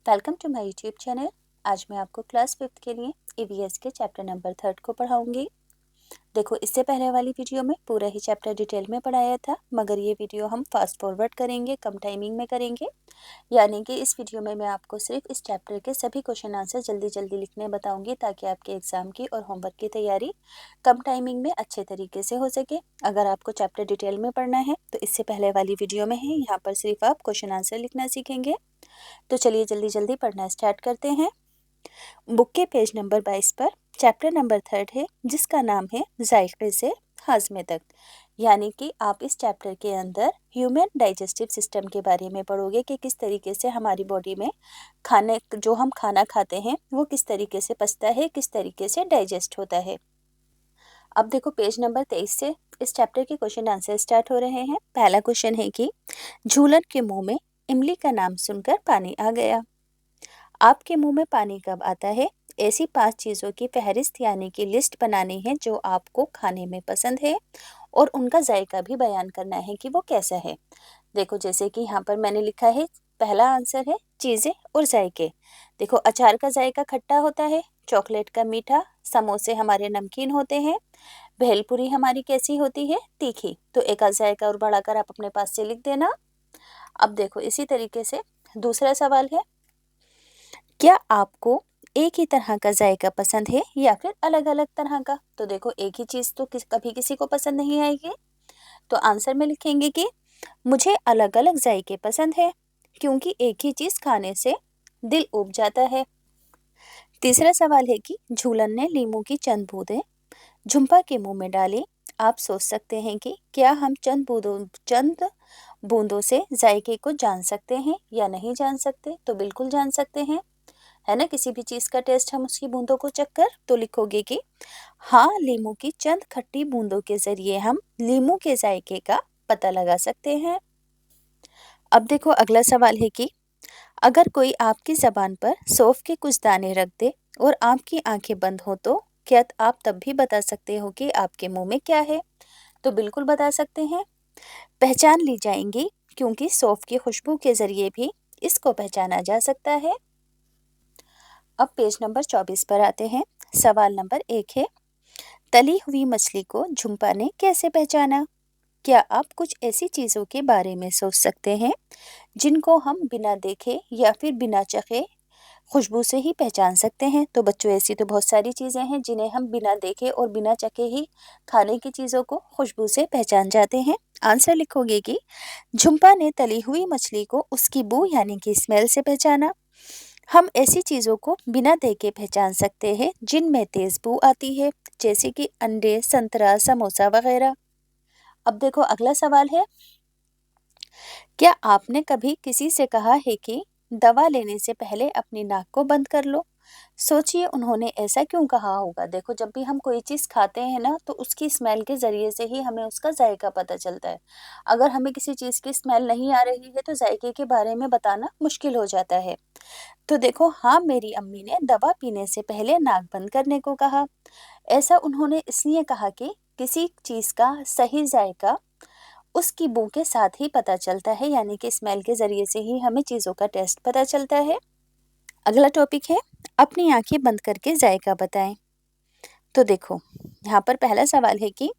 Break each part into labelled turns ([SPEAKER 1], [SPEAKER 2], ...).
[SPEAKER 1] Welcome to my YouTube channel. आज मैं आपको क्लास 5th के लिए ईवीएस के चैप्टर नंबर 3 को पढ़ाऊंगी। देखो, इससे पहले वाली वीडियो में पूरा ही चैप्टर डिटेल में पढ़ाया था, मगर ये वीडियो हम फास्ट फॉरवर्ड करेंगे, कम टाइमिंग में करेंगे। यानी कि इस वीडियो में मैं आपको सिर्फ इस चैप्टर के सभी क्वेश्चन आंसर जल्दी जल्दी लिखने बताऊंगी, ताकि आपके एग्जाम की और होमवर्क की तैयारी कम टाइमिंग में अच्छे तरीके से हो सके। अगर आपको चैप्टर डिटेल में पढ़ना है तो इससे पहले वाली वीडियो में है, यहाँ पर सिर्फ आप क्वेश्चन आंसर लिखना सीखेंगे। तो चलिए जल्दी जल्दी पढ़ना स्टार्ट करते हैं। बुक के पेज नंबर 22 पर चैप्टर नंबर 3 है, जिसका नाम है जायके से हाजमे तक। यानी कि आप इस चैप्टर के अंदर ह्यूमन डाइजेस्टिव सिस्टम के बारे में पढ़ोगे कि किस तरीके से हमारी बॉडी में जो हम खाना खाते हैं वो किस तरीके से पचता है, किस तरीके से डाइजेस्ट होता है। अब देखो, पेज नंबर 23 से इस चैप्टर के क्वेश्चन आंसर स्टार्ट हो रहे हैं। पहला क्वेश्चन है कि झूलन के मुंह में इमली का नाम सुनकर पानी आ गया। आपके मुंह में पानी कब आता है? ऐसी 5 चीज़ों की फहरिस्त यानी कि लिस्ट बनानी है जो आपको खाने में पसंद है, और उनका जायका भी बयान करना है कि वो कैसा है। देखो, जैसे कि यहाँ पर मैंने लिखा है, पहला आंसर है चीज़ें और जायके। देखो, अचार का जायका खट्टा होता है, चॉकलेट का मीठा, समोसे हमारे नमकीन होते हैं, भेलपुरी हमारी कैसी होती है? तीखी। तो एक आध जायका और बढ़ाकर आप अपने पास से लिख देना। अब देखो, इसी तरीके से दूसरा सवाल है, क्या आपको एक ही तरह का जायका पसंद है या फिर अलग अलग तरह का? तो देखो, एक ही चीज़ तो कभी किसी को पसंद नहीं आएगी। तो आंसर में लिखेंगे कि मुझे अलग अलग जायके पसंद है, क्योंकि एक ही चीज़ खाने से दिल ऊब जाता है। तीसरा सवाल है कि झूलन ने लीमू की चंद बूंदें झुम्पा के मुंह में डाली। आप सोच सकते हैं कि क्या हम चंद बूंदों से जायके को जान सकते हैं या नहीं जान सकते? तो बिल्कुल जान सकते हैं, है ना। किसी भी चीज़ का टेस्ट हम उसकी बूंदों को चख कर तो लिखोगे कि हाँ, लीमू की चंद खट्टी बूंदों के जरिए हम लीमू के जायके का पता लगा सकते हैं। अब देखो, अगला सवाल है कि अगर कोई आपकी जबान पर सौंफ के कुछ दाने रख दे और आपकी आंखें बंद हो, तो क्या आप तब भी बता सकते हो कि आपके मुंह में क्या है? तो बिल्कुल बता सकते हैं, पहचान ली जाएंगी, क्योंकि सौंफ की खुशबू के जरिए भी इसको पहचाना जा सकता है। अब पेज नंबर 24 पर आते हैं। सवाल नंबर 1 है, तली हुई मछली को झुम्पा ने कैसे पहचाना? क्या आप कुछ ऐसी चीज़ों के बारे में सोच सकते हैं जिनको हम बिना देखे या फिर बिना चखे खुशबू से ही पहचान सकते हैं? तो बच्चों, ऐसी तो बहुत सारी चीज़ें हैं जिन्हें हम बिना देखे और बिना चखे ही खाने की चीज़ों को खुशबू से पहचान जाते हैं। आंसर लिखोगे कि झुम्पा ने तली हुई मछली को उसकी बू यानी कि स्मेल से पहचाना। हम ऐसी चीज़ों को बिना देखे पहचान सकते हैं जिनमें तेज बू आती है, जैसे कि अंडे, संतरा, समोसा वगैरह। अब देखो, अगला सवाल है, क्या आपने कभी किसी से कहा है कि दवा लेने से पहले अपनी नाक को बंद कर लो? सोचिए, उन्होंने ऐसा क्यों कहा होगा। देखो, जब भी हम कोई चीज़ खाते हैं ना, तो उसकी स्मेल के ज़रिए से ही हमें उसका जायका पता चलता है। अगर हमें किसी चीज़ की स्मेल नहीं आ रही है तो जायके के बारे में बताना मुश्किल हो जाता है। तो देखो, हाँ, मेरी अम्मी ने दवा पीने से पहले नाक बंद करने को कहा। ऐसा उन्होंने इसलिए कहा कि किसी चीज़ का सही जायका उसकी बू के साथ ही पता चलता है, यानी कि स्मेल के ज़रिए से ही हमें चीज़ों का टेस्ट पता चलता है। अगला टॉपिक है, अपनी आंखें बंद करके जायका बताएं। तो देखो, यहाँ पर पहला सवाल है कि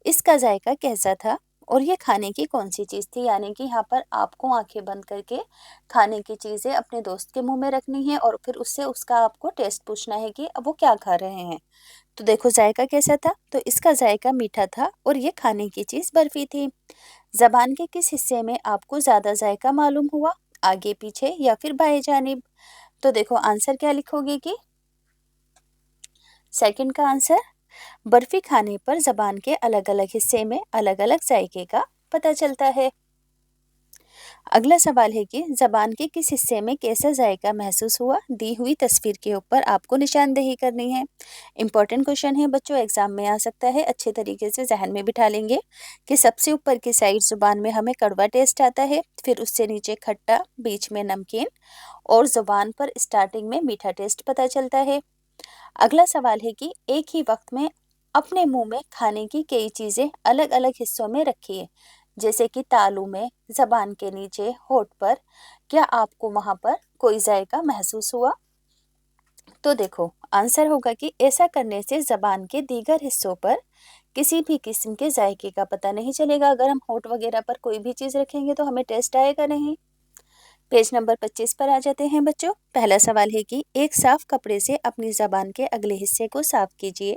[SPEAKER 1] इसका जायका कैसा था और ये खाने की कौन सी चीज़ थी। यानी कि यहाँ पर आपको आंखें बंद करके खाने की चीज़ें अपने दोस्त के मुंह में रखनी है और फिर उससे उसका आपको टेस्ट पूछना है कि अब वो क्या खा रहे हैं। तो देखो, जायका कैसा था? तो इसका जायका मीठा था और ये खाने की चीज़ बर्फी थी। ज़बान के किस हिस्से में आपको ज़्यादा जायका मालूम हुआ, आगे, पीछे या फिर बाएं जानिब? तो देखो, आंसर क्या लिखोगे कि सेकंड का आंसर, बर्फी खाने पर ज़बान के अलग अलग हिस्से में अलग अलग जायके का पता चलता है। अगला सवाल है कि ज़बान के किस हिस्से में कैसा जायका महसूस हुआ? दी हुई तस्वीर के ऊपर आपको निशानदेही करनी है। इंपॉर्टेंट क्वेश्चन है बच्चों, एग्जाम में आ सकता है। अच्छे तरीके से जहन में बिठा लेंगे कि सबसे ऊपर की साइड ज़ुबान में हमें कड़वा टेस्ट आता है, फिर उससे नीचे खट्टा, बीच में नमकीन और ज़ुबान पर स्टार्टिंग में मीठा टेस्ट पता चलता है। अगला सवाल है कि एक ही वक्त में अपने मुंह में खाने की कई चीज़ें अलग अलग हिस्सों में रखिए, जैसे कि तालू में, जबान के नीचे, होठ पर। क्या आपको वहां पर कोई जायका महसूस हुआ? तो देखो आंसर होगा कि ऐसा करने से ज़बान के दीगर हिस्सों पर किसी भी किस्म के जायके का पता नहीं चलेगा। अगर हम होंठ वगैरह पर कोई भी चीज़ रखेंगे तो हमें टेस्ट आएगा नहीं। पेज नंबर 25 पर आ जाते हैं बच्चों। पहला सवाल है कि एक साफ कपड़े से अपनी ज़बान के अगले हिस्से को साफ कीजिए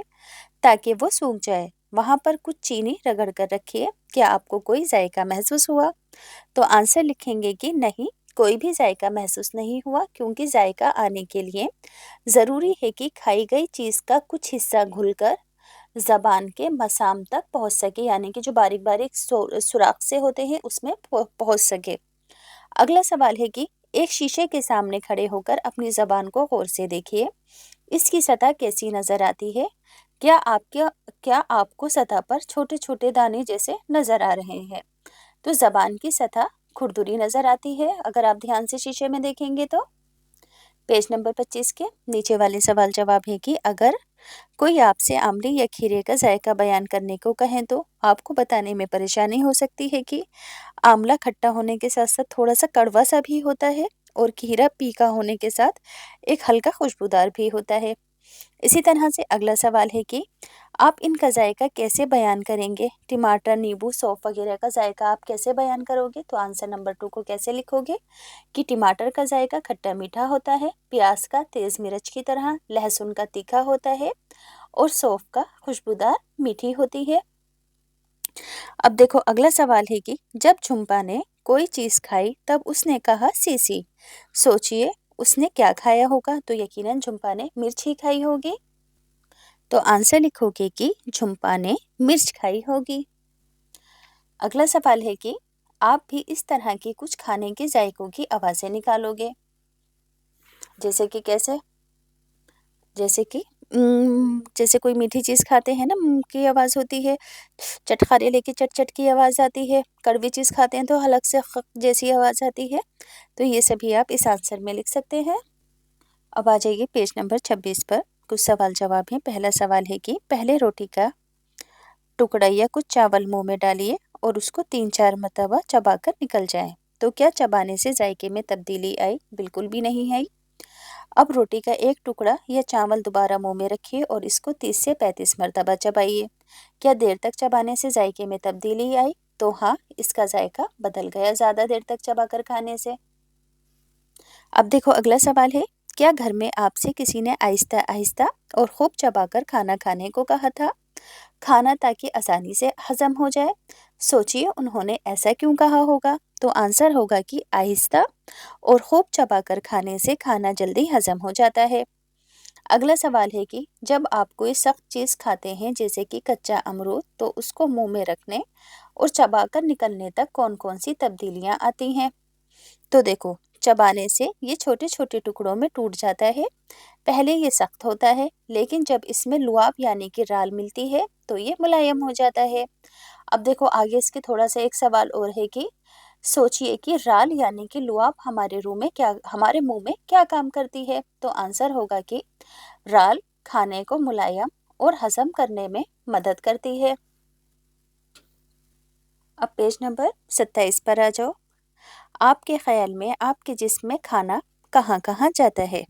[SPEAKER 1] ताकि वो सूख जाए। वहाँ पर कुछ चीनी रगड़ कर रखिए। क्या आपको कोई जायका महसूस हुआ? तो आंसर लिखेंगे कि नहीं, कोई भी जायका महसूस नहीं हुआ, क्योंकि जायका आने के लिए ज़रूरी है कि खाई गई चीज़ का कुछ हिस्सा घुलकर ज़बान के मसाम तक पहुँच सके, यानी कि जो बारीक बारीक सुराख से होते हैं उसमें पहुँच सके। अगला सवाल है कि एक शीशे के सामने खड़े होकर अपनी ज़बान को गौर से देखिए। इसकी सतह कैसी नज़र आती है? क्या आपको सतह पर छोटे छोटे दाने जैसे नज़र आ रहे हैं? तो ज़बान की सतह खुरदुरी नज़र आती है अगर आप ध्यान से शीशे में देखेंगे तो। पेज नंबर 25 के नीचे वाले सवाल जवाब है कि अगर कोई आपसे आमली या खीरे का जायका बयान करने को कहें तो आपको बताने में परेशानी हो सकती है कि आंवला खट्टा होने के साथ साथ थोड़ा सा कड़वा सा भी होता है और खीरा फीका होने के साथ एक हल्का खुशबूदार भी होता है। इसी तरह से अगला सवाल है कि आप इनका जायका कैसे बयान करेंगे? टमाटर, नींबू, सौंफ वगैरह का जायका आप कैसे बयान करोगे? तो आंसर नंबर 2 को कैसे लिखोगे कि टमाटर का जायका खट्टा मीठा होता है, प्याज का तेज मिर्च की तरह, लहसुन का तीखा होता है और सौंफ का खुशबूदार मीठी होती है। अब देखो अगला सवाल है कि जब झुम्पा ने कोई चीज खाई तब उसने कहा सीसी। सोचिए उसने क्या खाया होगा? तो यकीनन झुम्पा ने मिर्च ही खाई होगी। तो आंसर लिखोगे कि झुम्पा ने मिर्च खाई होगी। अगला सवाल है कि आप भी इस तरह की कुछ खाने के जायकों की आवाजें निकालोगे। जैसे कि कैसे? जैसे कोई मीठी चीज़ खाते हैं ना, की आवाज़ होती है। चटखारे लेके चट चट की आवाज़ आती है। कड़वी चीज़ खाते हैं तो हलक से खक जैसी आवाज़ आती है। तो ये सभी आप इस आंसर में लिख सकते हैं। अब आ जाइए पेज नंबर 26 पर। कुछ सवाल जवाब हैं। पहला सवाल है कि पहले रोटी का टुकड़ा या कुछ चावल मुंह में डालिए और उसको 3-4 मरतबा चबाकर निकल जाए। तो क्या चबाने से जायके में तब्दीली आई? बिल्कुल भी नहीं आई। अब रोटी का एक टुकड़ा या चावल दोबारा मुंह में रखिए और इसको 30 से 35 मरतबा चबाइए। क्या देर तक चबाने से जायके में तब्दीली आई? तो हाँ, इसका जायका बदल गया ज़्यादा देर तक चबाकर खाने से। अब देखो अगला सवाल है, क्या घर में आपसे किसी ने आहिस्ता आहिस्ता और खूब चबाकर खाना खाने को कहा था? खाना ताकि आसानी से हजम हो जाए। सोचिए उन्होंने ऐसा क्यों कहा होगा? तो आंसर होगा कि आहिस्ता और खूब चबाकर खाने से खाना जल्दी हजम हो जाता है। अगला सवाल है कि जब आप कोई सख्त चीज़ खाते हैं जैसे कि कच्चा अमरूद, तो उसको मुंह में रखने और चबाकर निकलने तक कौन कौन सी तब्दीलियां आती हैं? तो देखो चबाने से ये छोटे छोटे टुकड़ों में टूट जाता है। पहले ये सख्त होता है, लेकिन जब इसमें लुआब यानी कि राल मिलती है तो ये मुलायम हो जाता है। अब देखो आगे इसके थोड़ा सा एक सवाल और है कि सोचिए कि राल यानी कि लुआब हमारे मुंह में क्या काम करती है? तो आंसर होगा कि राल खाने को मुलायम और हजम करने में मदद करती है। अब पेज नंबर 27 पर आ जाओ। आपके ख्याल में आपके जिस्म में खाना कहाँ कहाँ जाता है?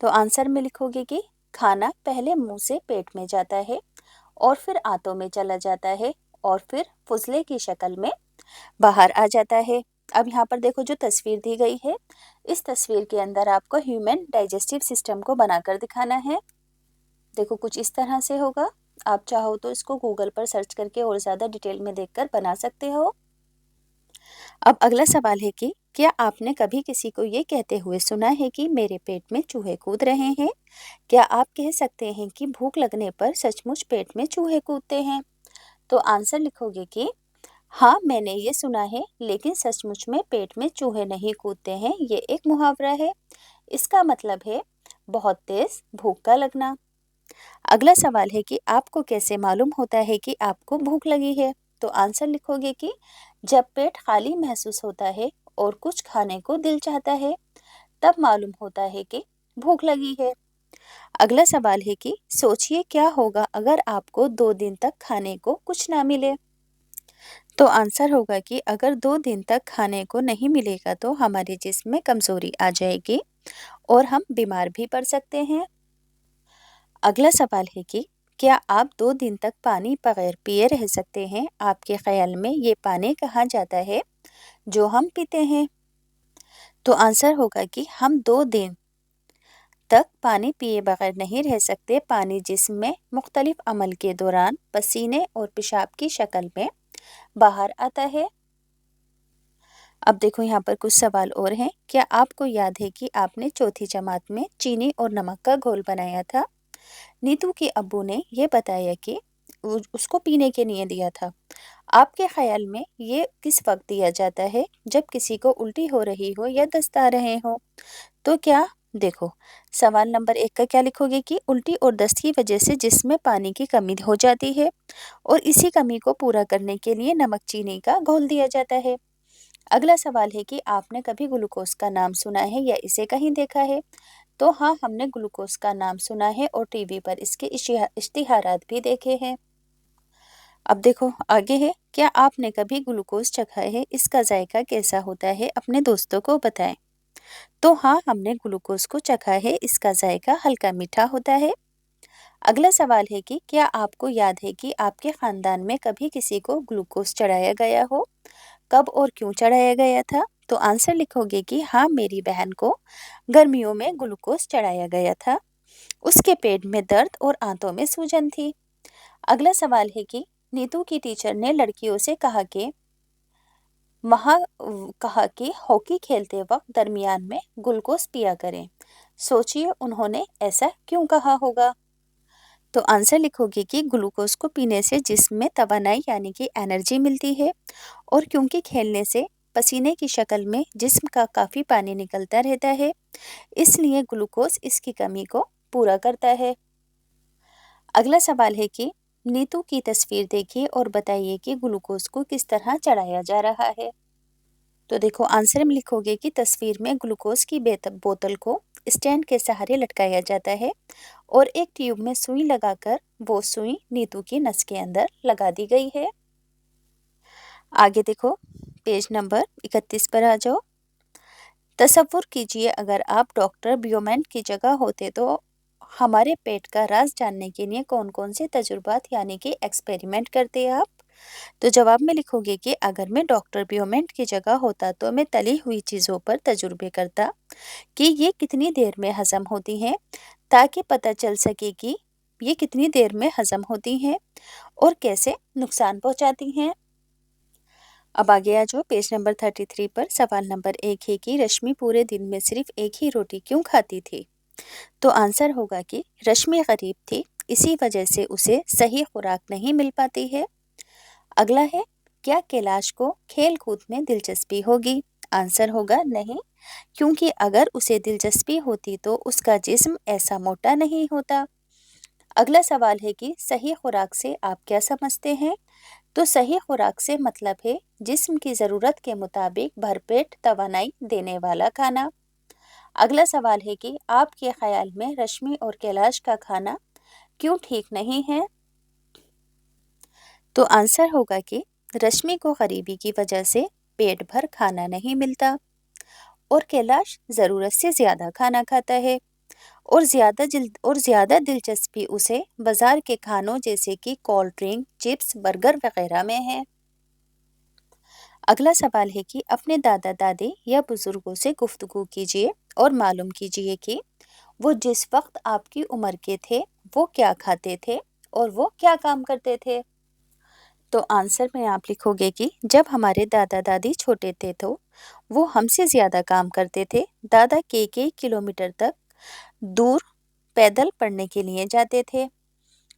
[SPEAKER 1] तो आंसर में लिखोगे कि खाना पहले मुंह से पेट में जाता है और फिर आंतों में चला जाता है और फिर फुजले की शक्ल में बाहर आ जाता है। अब यहाँ पर देखो जो तस्वीर दी गई है, इस तस्वीर के अंदर आपको ह्यूमन डाइजेस्टिव सिस्टम को बनाकर दिखाना है। देखो कुछ इस तरह से होगा। आप चाहो तो इसको गूगल पर सर्च करके और ज़्यादा डिटेल में देखकर बना सकते हो। अब अगला सवाल है कि क्या आपने कभी किसी को ये कहते हुए सुना है कि मेरे पेट में चूहे कूद रहे हैं? क्या आप कह सकते हैं कि भूख लगने पर सचमुच पेट में चूहे कूदते हैं? तो आंसर लिखोगे कि हाँ, मैंने ये सुना है, लेकिन सचमुच में पेट में चूहे नहीं कूदते हैं। ये एक मुहावरा है। इसका मतलब है बहुत तेज भूख का लगना। अगला सवाल है कि आपको कैसे मालूम होता है कि आपको भूख लगी है? तो आंसर लिखोगे कि जब पेट खाली महसूस होता है और कुछ खाने को दिल चाहता है, तब मालूम होता है कि भूख लगी है। अगला सवाल है कि सोचिए क्या होगा अगर आपको 2 दिन तक खाने को कुछ ना मिले? तो आंसर होगा कि अगर 2 दिन तक खाने को नहीं मिलेगा तो हमारे जिस्म में कमज़ोरी आ जाएगी और हम बीमार भी पड़ सकते हैं। अगला सवाल है कि क्या आप 2 दिन तक पानी बगैर पिए रह सकते हैं? आपके ख़्याल में ये पानी कहाँ जाता है जो हम पीते हैं? तो आंसर होगा कि हम 2 दिन तक पानी पिए बगैर नहीं रह सकते। पानी जिस्म में मुख्तलिफ अमल के दौरान पसीने और पेशाब की शक्ल में बाहर आता है। अब देखो यहाँ पर कुछ सवाल और हैं। क्या आपको याद है कि आपने चौथी जमात में चीनी और नमक का घोल बनाया था? नीतू के अब्बू ने ये बताया कि उसको पीने के लिए दिया था। आपके ख्याल में ये किस वक्त दिया जाता है? जब किसी को उल्टी हो रही हो या दस्त आ रहे हो? तो क्या देखो, सवाल नंबर 1 का क्या लिखोगे कि उल्टी और दस्त की वजह से जिस्म में पानी की कमी हो जाती है और इसी कमी को पूरा करने के लिए नमक चीनी का घोल दिया जाता है। अगला सवाल है कि आपने कभी ग्लूकोज का नाम सुना है या इसे कहीं देखा है? तो हाँ, हमने ग्लूकोज का नाम सुना है और टीवी पर इसके इश्तिहारात भी देखे हैं। अब देखो आगे है, क्या आपने कभी ग्लूकोज चखा है? इसका जायका कैसा होता है? अपने दोस्तों को बताएं। तो हाँ, हमने ग्लूकोज को चखा है। इसका जायका हल्का मीठा होता है। अगला सवाल है कि क्या आपको याद है कि आपके खानदान में कभी किसी को ग्लूकोज चढ़ाया गया हो? कब और क्यों चढ़ाया गया था? तो आंसर लिखोगे कि हाँ, मेरी बहन को गर्मियों में ग्लूकोज चढ़ाया गया था। उसके पेट में दर्द और आंतों में सूजन थी। अगला सवाल है कि नीतू की टीचर ने लड़कियों से कहा कि हॉकी खेलते वक्त दरमियान में ग्लूकोज पिया करें। सोचिए उन्होंने ऐसा क्यों कहा होगा? तो आंसर लिखोगे कि ग्लूकोज को पीने से जिस्म में तवानाई यानी कि एनर्जी मिलती है और क्योंकि खेलने से पसीने की शक्ल में जिस्म का काफ़ी पानी निकलता रहता है, इसलिए ग्लूकोज इसकी कमी को पूरा करता है। अगला सवाल है कि नीतू की तस्वीर देखिए और बताइए कि ग्लूकोज को किस तरह चढ़ाया जा रहा है। तो देखो आंसर में लिखोगे कि तस्वीर में ग्लूकोज की बोतल को स्टैंड के सहारे लटकाया जाता है और एक ट्यूब में सुई लगाकर वो सुई नीतू की नस के अंदर लगा दी गई है। आगे देखो, पेज नंबर 31 पर आ जाओ। तसव्वुर कीजिए अगर आप डॉक्टर ब्योमेंट की जगह होते तो हमारे पेट का राज जानने के लिए कौन कौन से तजुर्बात यानी कि एक्सपेरिमेंट करते आप? तो जवाब में लिखोगे कि अगर मैं डॉक्टर ब्योमेंट की जगह होता तो मैं तली हुई चीज़ों पर तजुर्बे करता कि ये कितनी देर में हजम होती हैं, ताकि पता चल सके कि ये कितनी देर में हजम होती हैं और कैसे नुकसान पहुंचाती हैं। अब आगे आ जाओ पेज नंबर 33 पर। सवाल नंबर 1 है कि रश्मि पूरे दिन में सिर्फ एक ही रोटी क्यों खाती थी? तो आंसर होगा कि रश्मि गरीब थी, इसी वजह से उसे सही खुराक नहीं मिल पाती है। अगला है, क्या कैलाश को खेल कूद में दिलचस्पी होगी? आंसर होगा नहीं, क्योंकि अगर उसे दिलचस्पी होती तो उसका जिस्म ऐसा मोटा नहीं होता। अगला सवाल है कि सही खुराक से आप क्या समझते हैं? तो सही खुराक से मतलब है जिस्म की ज़रूरत के मुताबिक भरपेट तवानाई देने वाला खाना। अगला सवाल है कि आपके ख्याल में रश्मि और कैलाश का खाना क्यों ठीक नहीं है? तो आंसर होगा कि रश्मि को गरीबी की वजह से पेट भर खाना नहीं मिलता और कैलाश ज़रूरत से ज़्यादा खाना खाता है और ज़्यादा दिलचस्पी उसे बाजार के खानों जैसे कि कोल्ड ड्रिंक, चिप्स, बर्गर वगैरह में है। अगला सवाल है कि अपने दादा दादी या बुजुर्गों से गुफ्तगू कीजिए और मालूम कीजिए कि वो जिस वक्त आपकी उम्र के थे वो क्या खाते थे और वो क्या काम करते थे। तो आंसर में आप लिखोगे कि जब हमारे दादा दादी छोटे थे तो वो हमसे ज़्यादा काम करते थे। दादा कई किलोमीटर तक दूर पैदल पढ़ने के लिए जाते थे।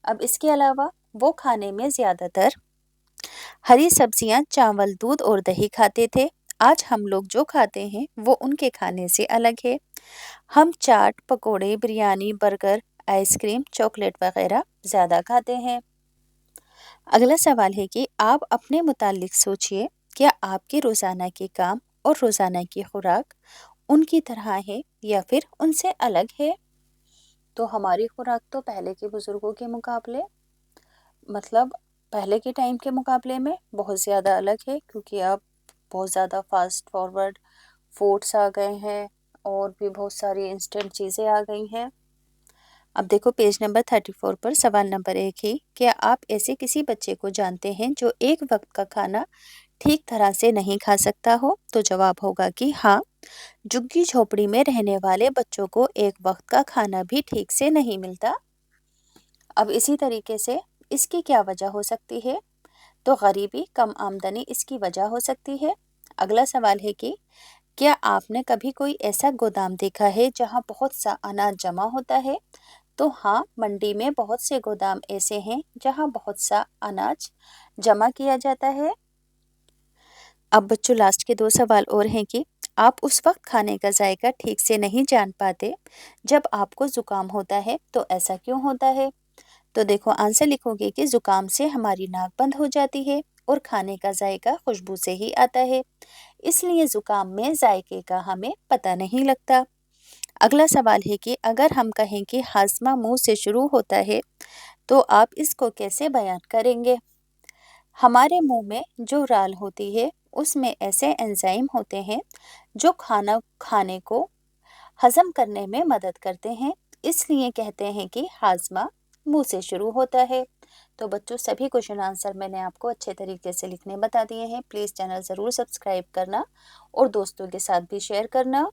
[SPEAKER 1] अब इसके अलावा वो खाने में ज़्यादातर हरी सब्जियां, चावल, दूध और दही खाते थे। आज हम लोग जो खाते हैं वो उनके खाने से अलग है। हम चाट, पकोड़े, बिरयानी, बर्गर, आइसक्रीम, चॉकलेट वगैरह ज़्यादा खाते हैं। अगला सवाल है कि आप अपने मुतालिक सोचिए, क्या आपके रोज़ाना के काम और रोज़ाना की खुराक उनकी तरह है या फिर उनसे अलग है? तो हमारी खुराक तो पहले के बुजुर्गों के मुकाबले मतलब पहले के टाइम के मुकाबले में बहुत ज़्यादा अलग है, क्योंकि अब बहुत ज़्यादा फास्ट फॉरवर्ड फूड्स आ गए हैं और भी बहुत सारी इंस्टेंट चीज़ें आ गई हैं। अब देखो पेज नंबर 34 पर सवाल नंबर 1 है, क्या आप ऐसे किसी बच्चे को जानते हैं जो एक वक्त का खाना ठीक तरह से नहीं खा सकता हो? तो जवाब होगा कि हाँ, झुग्गी झोपड़ी में रहने वाले बच्चों को एक वक्त का खाना भी ठीक से नहीं मिलता। अब इसी तरीके से इसकी क्या वजह हो सकती है? तो गरीबी, कम आमदनी इसकी वजह हो सकती है। अगला सवाल है कि क्या आपने कभी कोई ऐसा गोदाम देखा है जहां बहुत सा अनाज जमा होता है? तो हाँ, मंडी में बहुत से गोदाम ऐसे हैं जहां बहुत सा अनाज जमा किया जाता है। अब बच्चों लास्ट के 2 सवाल और हैं कि आप उस वक्त खाने का जायका ठीक से नहीं जान पाते जब आपको ज़ुकाम होता है, तो ऐसा क्यों होता है? तो देखो आंसर लिखोगे कि ज़ुकाम से हमारी नाक बंद हो जाती है और खाने का जायका खुशबू से ही आता है, इसलिए ज़ुकाम में जायके का हमें पता नहीं लगता। अगला सवाल है कि अगर हम कहें कि हाजमा मुंह से शुरू होता है, तो आप इसको कैसे बयान करेंगे? हमारे मुंह में जो राल होती है उसमें ऐसे एंजाइम होते हैं जो खाना खाने को हजम करने में मदद करते हैं, इसलिए कहते हैं कि हाजमा मुंह से शुरू होता है। तो बच्चों सभी क्वेश्चन आंसर मैंने आपको अच्छे तरीके से लिखने बता दिए हैं। प्लीज़ चैनल ज़रूर सब्सक्राइब करना और दोस्तों के साथ भी शेयर करना।